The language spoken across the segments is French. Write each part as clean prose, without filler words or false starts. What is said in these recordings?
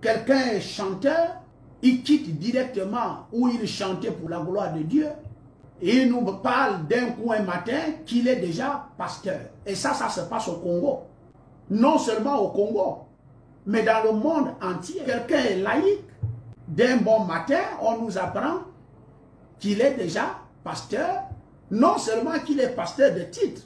quelqu'un est chanteur, il quitte directement où il chantait pour la gloire de Dieu. Et il nous parle d'un coup un matin qu'il est déjà pasteur. Et ça se passe au Congo. Non seulement au Congo, mais dans le monde entier. Quelqu'un est laïque. D'un bon matin, on nous apprend qu'il est déjà pasteur. Non seulement qu'il est pasteur de titre,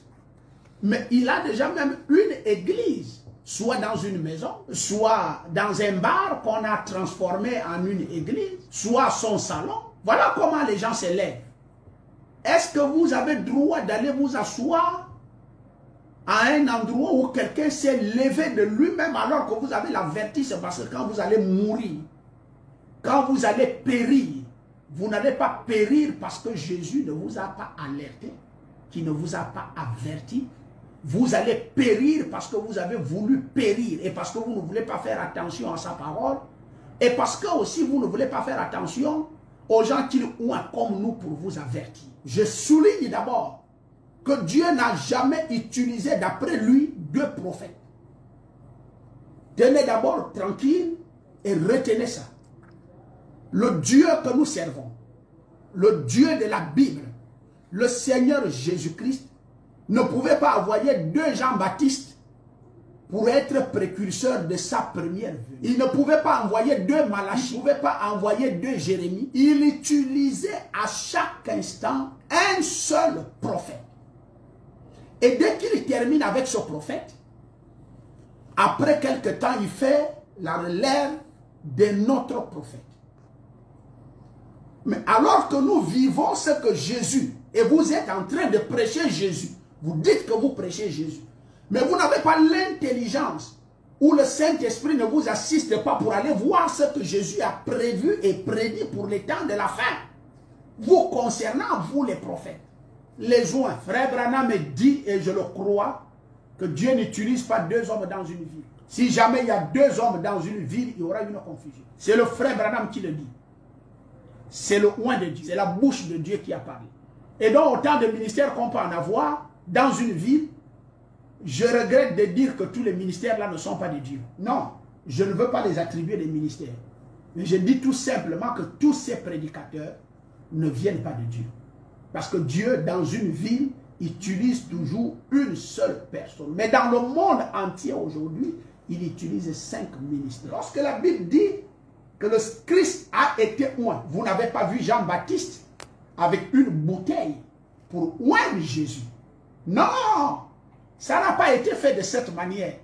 mais il a déjà même une église. Soit dans une maison, soit dans un bar qu'on a transformé en une église, soit son salon. Voilà comment les gens se lèvent. Est-ce que vous avez droit d'aller vous asseoir à un endroit où quelqu'un s'est levé de lui-même alors que vous avez l'averti? C'est parce que quand vous allez mourir, quand vous allez périr, vous n'allez pas périr parce que Jésus ne vous a pas alerté, qui ne vous a pas averti. Vous allez périr parce que vous avez voulu périr et parce que vous ne voulez pas faire attention à sa parole et parce que aussi vous ne voulez pas faire attention aux gens qui ont comme nous pour vous avertir. Je souligne d'abord que Dieu n'a jamais utilisé d'après lui deux prophètes. Tenez d'abord tranquille et retenez ça. Le Dieu que nous servons, le Dieu de la Bible, le Seigneur Jésus-Christ, ne pouvait pas envoyer deux Jean-Baptiste pour être précurseur de sa première venue. Il ne pouvait pas envoyer deux Malachie, il ne pouvait pas envoyer deux Jérémie. Il utilisait à chaque instant un seul prophète. Et dès qu'il termine avec ce prophète, après quelque temps, il fait la relève de notre prophète. Mais alors que nous vivons ce que Jésus, et vous êtes en train de prêcher Jésus, vous dites que vous prêchez Jésus, mais vous n'avez pas l'intelligence ou le Saint-Esprit ne vous assiste pas pour aller voir ce que Jésus a prévu et prédit pour les temps de la fin. Vous concernant, vous les prophètes, les joints. Frère Branham dit, et je le crois, que Dieu n'utilise pas deux hommes dans une ville. Si jamais il y a deux hommes dans une ville, il y aura une confusion. C'est le frère Branham qui le dit. C'est le oint de Dieu, c'est la bouche de Dieu qui a parlé. Et donc autant de ministères qu'on peut en avoir dans une ville, je regrette de dire que tous les ministères là ne sont pas de Dieu. Non, je ne veux pas les attribuer des ministères. Mais je dis tout simplement que tous ces prédicateurs ne viennent pas de Dieu. Parce que Dieu, dans une ville, utilise toujours une seule personne. Mais dans le monde entier aujourd'hui, il utilise 5 ministères. Lorsque la Bible dit que le Christ a été oint, vous n'avez pas vu Jean-Baptiste avec une bouteille pour oindre Jésus. Non, ça n'a pas été fait de cette manière.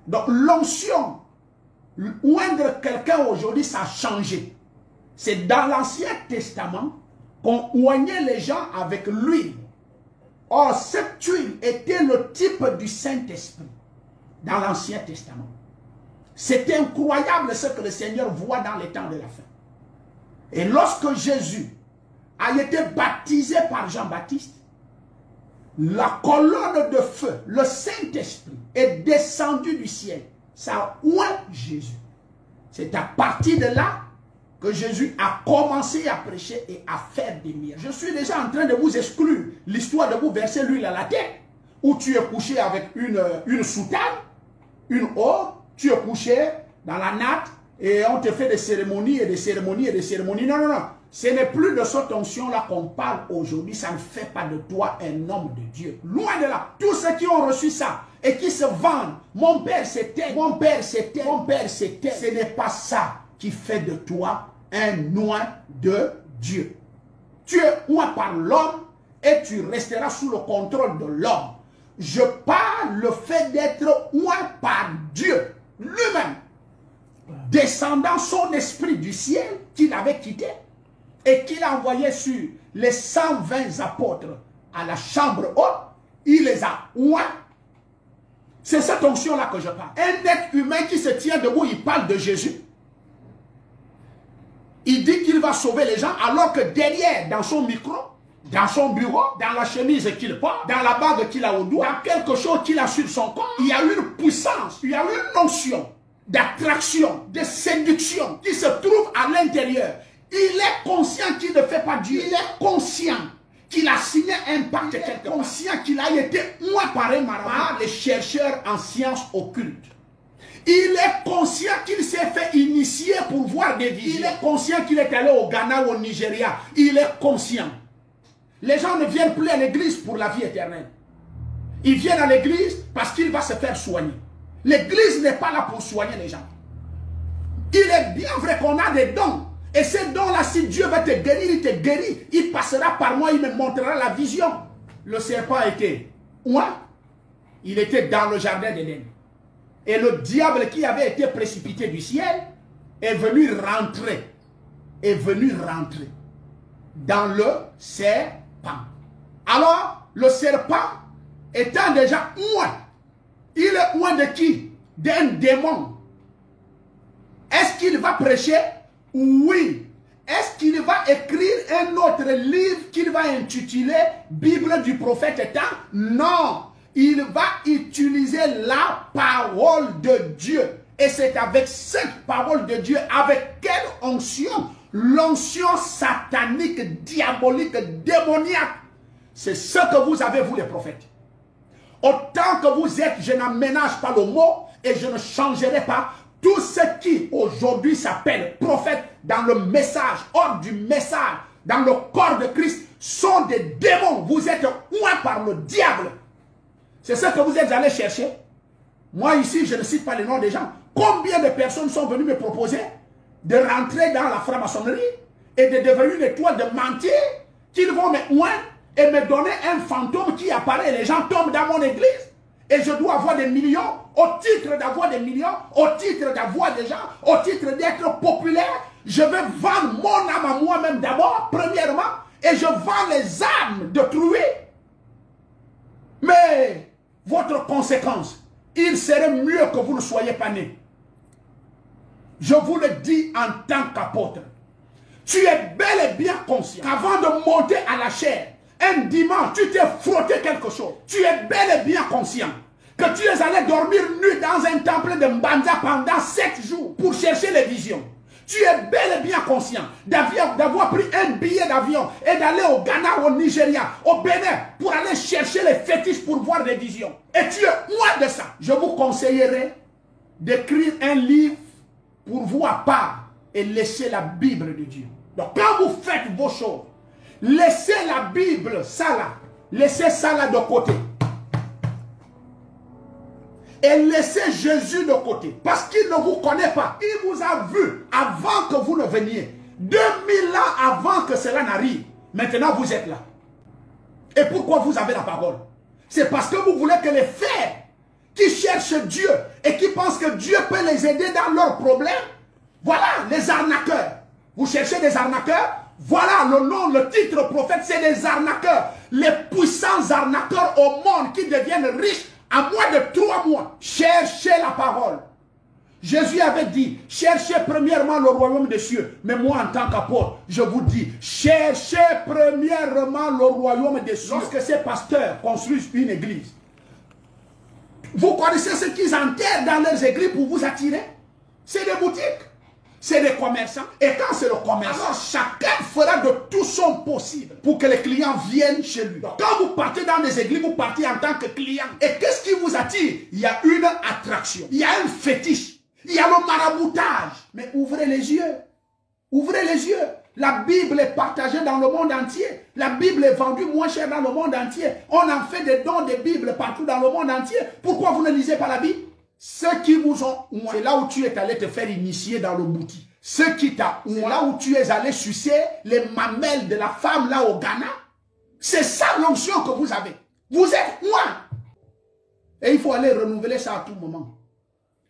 Donc l'onction, oindre quelqu'un aujourd'hui, ça a changé. C'est dans l'Ancien Testament qu'on oignait les gens avec l'huile. Or, cette huile était le type du Saint-Esprit dans l'Ancien Testament. C'est incroyable ce que le Seigneur voit dans les temps de la fin. Et lorsque Jésus a été baptisé par Jean-Baptiste, la colonne de feu, le Saint-Esprit, est descendu du ciel. Ça a oint Jésus. C'est à partir de là que Jésus a commencé à prêcher et à faire des miracles. Je suis déjà en train de vous exclure l'histoire de vous verser l'huile à la tête, où tu es couché avec une soutane, une eau, tu es couché dans la natte et on te fait des cérémonies et des cérémonies et des cérémonies. Non, non, non. Ce n'est plus de cette onction-là qu'on parle aujourd'hui. Ça ne fait pas de toi un homme de Dieu. Loin de là. Tous ceux qui ont reçu ça et qui se vendent, mon père c'était, mon père c'était, mon père c'était. Ce n'est pas ça qui fait de toi un oint de Dieu. Tu es oint par l'homme et tu resteras sous le contrôle de l'homme. Je parle le fait d'être oint par Dieu lui-même, descendant son esprit du ciel qu'il avait quitté et qu'il a envoyé sur les 120 apôtres à la chambre haute. Il les a oints. C'est cette onction-là que je parle. Un être humain qui se tient debout, il parle de Jésus. Il dit qu'il va sauver les gens alors que derrière, dans son micro, dans son bureau, dans la chemise qu'il porte, dans la bague qu'il a au doigt, dans quelque chose qu'il a sur son corps, il y a une puissance, il y a une notion d'attraction, de séduction qui se trouve à l'intérieur. Il est conscient qu'il ne fait pas Dieu. Il est conscient qu'il a signé un pacte quelque part. Conscient qu'il a été oint par un marabout, par les chercheurs en sciences occultes. Il est conscient qu'il s'est fait ignorer initié pour voir des visions. Il est conscient qu'il est allé au Ghana ou au Nigeria. Il est conscient. Les gens ne viennent plus à l'église pour la vie éternelle. Ils viennent à l'église parce qu'il va se faire soigner. L'église n'est pas là pour soigner les gens. Il est bien vrai qu'on a des dons. Et ces dons-là, si Dieu va te guérir, il te guérit. Il passera par moi, il me montrera la vision. Le serpent était où? Il était dans le jardin d'Éden. Et le diable qui avait été précipité du ciel est venu rentrer. Est venu rentrer dans le serpent. Alors, le serpent étant déjà loin, il est loin de qui? D'un démon. Est-ce qu'il va prêcher? Oui. Est-ce qu'il va écrire un autre livre qu'il va intituler Bible du prophète étant? Non. Il va utiliser la parole de Dieu. Et c'est avec cette parole de Dieu, avec quelle onction? L'onction satanique, diabolique, démoniaque. C'est ce que vous avez, vous les prophètes. Autant que vous êtes, je n'aménage pas le mot et je ne changerai pas. Tous ceux qui aujourd'hui s'appellent prophètes dans le message, hors du message, dans le corps de Christ, sont des démons. Vous êtes loin par le diable. C'est ce que vous êtes allés chercher. Moi ici, je ne cite pas les noms des gens. Combien de personnes sont venues me proposer de rentrer dans la franc-maçonnerie et de devenir une étoile de mentir, qu'ils vont me loin et me donner un fantôme qui apparaît et les gens tombent dans mon église et je dois avoir des millions au titre d'avoir des millions, au titre d'avoir des gens, au titre d'être populaire. Je vais vendre mon âme à moi-même d'abord, premièrement, et je vends les âmes d'autrui. Mais votre conséquence, il serait mieux que vous ne soyez pas né. Je vous le dis en tant qu'apôtre. Tu es bel et bien conscient qu'avant de monter à la chair, un dimanche, tu t'es frotté quelque chose. Tu es bel et bien conscient que tu es allé dormir nu dans un temple de Mbanza pendant 7 jours pour chercher les visions. Tu es bel et bien conscient d'avoir pris un billet d'avion et d'aller au Ghana, au Nigeria, au Bénin pour aller chercher les fétiches pour voir des visions. Et tu es loin de ça. Je vous conseillerais d'écrire un livre pour vous à part et laisser la Bible de Dieu. Donc quand vous faites vos choses, laissez la Bible, ça là, laissez ça là de côté. Et laissez Jésus de côté. Parce qu'il ne vous connaît pas. Il vous a vu avant que vous ne veniez. 2000 ans avant que cela n'arrive. Maintenant vous êtes là. Et pourquoi vous avez la parole? C'est parce que vous voulez que les frères qui cherchent Dieu et qui pensent que Dieu peut les aider dans leurs problèmes, voilà les arnaqueurs. Vous cherchez des arnaqueurs? Voilà le nom, le titre prophète, c'est des arnaqueurs. Les puissants arnaqueurs au monde qui deviennent riches à moins de 3 mois. Cherchez la parole. Jésus avait dit, cherchez premièrement le royaume des cieux. Mais moi en tant qu'apôtre, je vous dis, cherchez premièrement le royaume des cieux. Lorsque ces pasteurs construisent une église, vous connaissez ce qu'ils enterrent dans leurs églises pour vous attirer? C'est des boutiques. C'est des commerçants. Et quand c'est le commerçant, alors chacun fera de tout son possible pour que les clients viennent chez lui. Donc, quand vous partez dans les églises, vous partez en tant que client. Et qu'est-ce qui vous attire? Il y a une attraction. Il y a un fétiche. Il y a le maraboutage. Mais ouvrez les yeux. Ouvrez les yeux. La Bible est partagée dans le monde entier. La Bible est vendue moins cher dans le monde entier. On en fait des dons de Bible partout dans le monde entier. Pourquoi vous ne lisez pas la Bible? Ceux qui vous ont, c'est là où tu es allé te faire initier dans le bouti. Ceux qui t'ont, c'est là où tu es allé sucer les mamelles de la femme là au Ghana. C'est ça l'onction que vous avez. Vous êtes loin. Et il faut aller renouveler ça à tout moment.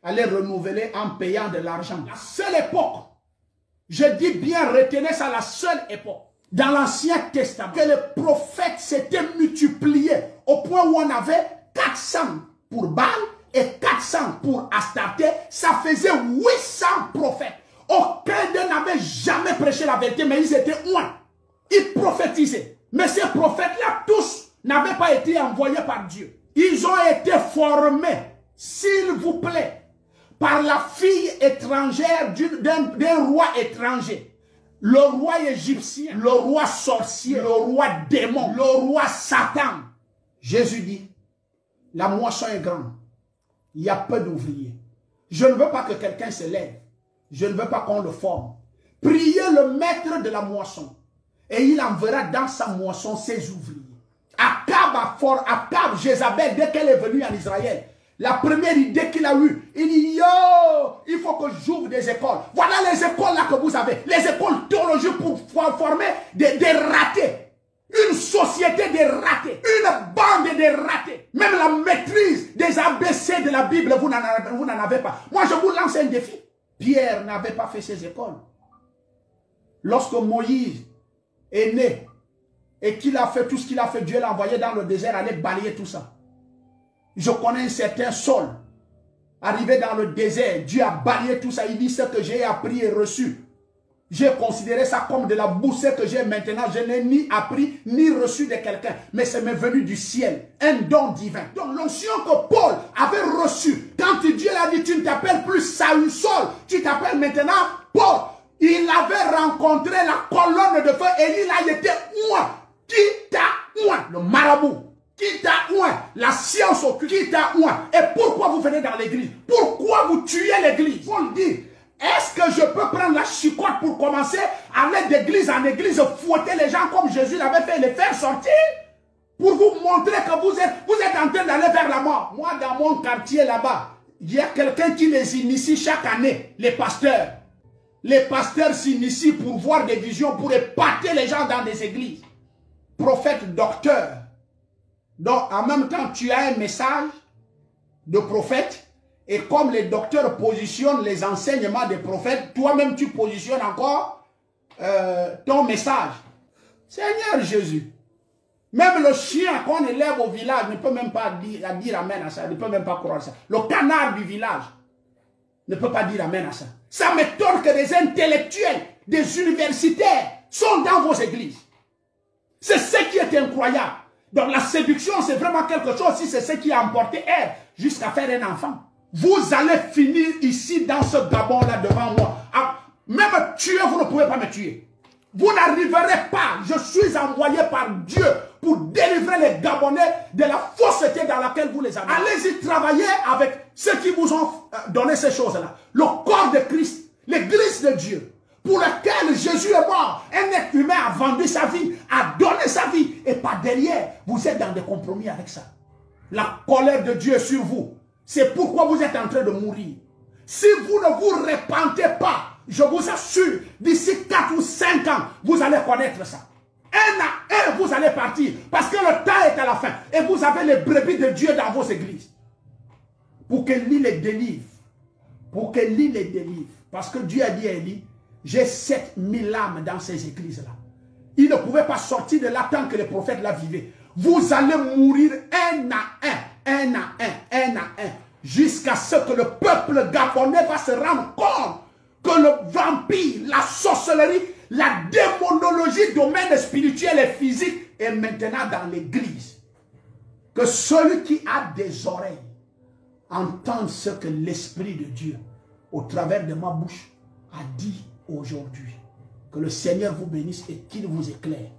Aller renouveler en payant de l'argent. La seule époque, je dis bien, retenez ça, la seule époque, dans l'Ancien Testament, que les prophètes s'étaient multipliés au point où on avait 400 pour Baal et 400 pour Astarté, ça faisait 800 prophètes. Aucun d'eux n'avait jamais prêché la vérité, mais ils étaient loin. Ils prophétisaient. Mais ces prophètes-là, tous, n'avaient pas été envoyés par Dieu. Ils ont été formés, s'il vous plaît, par la fille étrangère d'un roi étranger. Le roi égyptien, le roi sorcier, le roi démon, le roi Satan. Jésus dit, la moisson est grande. Il y a peu d'ouvriers. Je ne veux pas que quelqu'un se lève Je ne veux pas qu'on le forme. Priez le maître de la moisson. Et il enverra dans sa moisson ses ouvriers. Akab, Jézabel, dès qu'elle est venue en Israël, la première idée qu'il a eue, il dit, yo, il faut que j'ouvre des écoles. Voilà les écoles là que vous avez. Les écoles théologiques pour former des ratés. Une société des ratés. Une bande des ratés. Même la maîtrise des ABC de la Bible, vous n'en avez pas. Moi, je vous lance un défi. Pierre n'avait pas fait ses écoles. Lorsque Moïse est né et qu'il a fait tout ce qu'il a fait, Dieu l'a envoyé dans le désert aller balayer tout ça. Je connais un certain Saul. Arrivé dans le désert, Dieu a balayé tout ça. Il dit ce que j'ai appris et reçu. J'ai considéré ça comme de la boue. Ce que j'ai maintenant, je n'ai ni appris ni reçu de quelqu'un. Mais c'est m'est venu du ciel. Un don divin. Donc l'onction que Paul avait reçue, quand Dieu l'a dit, tu ne t'appelles plus Saül Saul, tu t'appelles maintenant Paul. Il avait rencontré la colonne de feu et il a été oint. Qui t'a oint? Le marabout. Qui t'a oint? La science occulte. Qui t'a oint? Et pourquoi vous venez dans l'église? Pourquoi vous tuez l'église? Paul dit, est-ce que je peux prendre la chicotte pour commencer à aller d'église en église, fouetter les gens comme Jésus l'avait fait, les faire sortir? Pour vous montrer que vous êtes en train d'aller vers la mort. Moi, dans mon quartier là-bas, il y a quelqu'un qui les initie chaque année, les pasteurs. Les pasteurs s'initient pour voir des visions, pour épater les gens dans des églises. Prophète, docteur. Donc, en même temps, tu as un message de prophète. Et comme les docteurs positionnent les enseignements des prophètes, toi-même, tu positionnes encore ton message. Seigneur Jésus. Même le chien qu'on élève au village ne peut même pas dire amen à ça. Ne peut même pas croire ça. Le canard du village ne peut pas dire amen à ça. Ça m'étonne que des intellectuels, des universitaires sont dans vos églises. C'est ce qui est incroyable. Donc la séduction, c'est vraiment quelque chose, si c'est ce qui a emporté Ève jusqu'à faire un enfant. Vous allez finir ici dans ce Gabon-là devant moi. Même tuer, vous ne pouvez pas me tuer. Vous n'arriverez pas. Je suis envoyé par Dieu pour délivrer les Gabonais de la fausseté dans laquelle vous les avez. Allez-y travailler avec ceux qui vous ont donné ces choses-là. Le corps de Christ, l'église de Dieu, pour lequel Jésus est mort. Un être humain a vendu sa vie, a donné sa vie. Et par derrière, vous êtes dans des compromis avec ça. La colère de Dieu est sur vous. C'est pourquoi vous êtes en train de mourir. Si vous ne vous repentez pas, je vous assure, d'ici 4 ou 5 ans, vous allez connaître ça. Un à un, vous allez partir. Parce que le temps est à la fin. Et vous avez les brebis de Dieu dans vos églises. Pour que l'île les délivre. Pour que l'île les délivre. Parce que Dieu a dit à Élie, j'ai 7000 âmes dans ces églises-là. Ils ne pouvaient pas sortir de là tant que les prophètes la vivaient. Vous allez mourir un à un, jusqu'à ce que le peuple gabonais va se rendre compte que le vampire, la sorcellerie, la démonologie, domaine spirituel et physique est maintenant dans l'église. Que celui qui a des oreilles entende ce que l'Esprit de Dieu, au travers de ma bouche, a dit aujourd'hui. Que le Seigneur vous bénisse et qu'il vous éclaire.